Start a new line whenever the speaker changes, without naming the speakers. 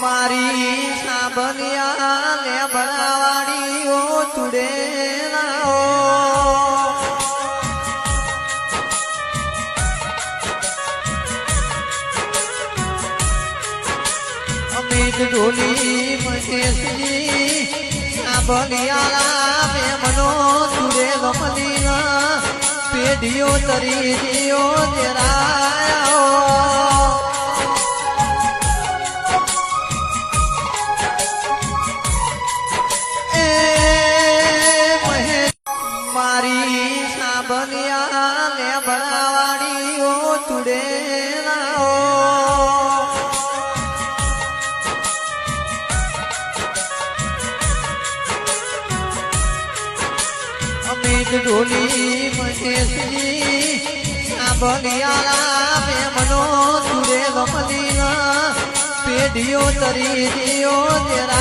મારી સાબનિયા ને બનાવાડીઓ તુડે અમિત ઢોલી મહેશજી સાબનિયા મે મનો તુડે ગમની પેઢીઓ તરી જીઓ તેરાયો મારી સાબનિયા ને બનાવાડીઓ તુડે અમિત ઢોલી મહેશજી સાબનિયા મે મનો તુડે ગમની પેઢીઓ તરી જીઓ તેરા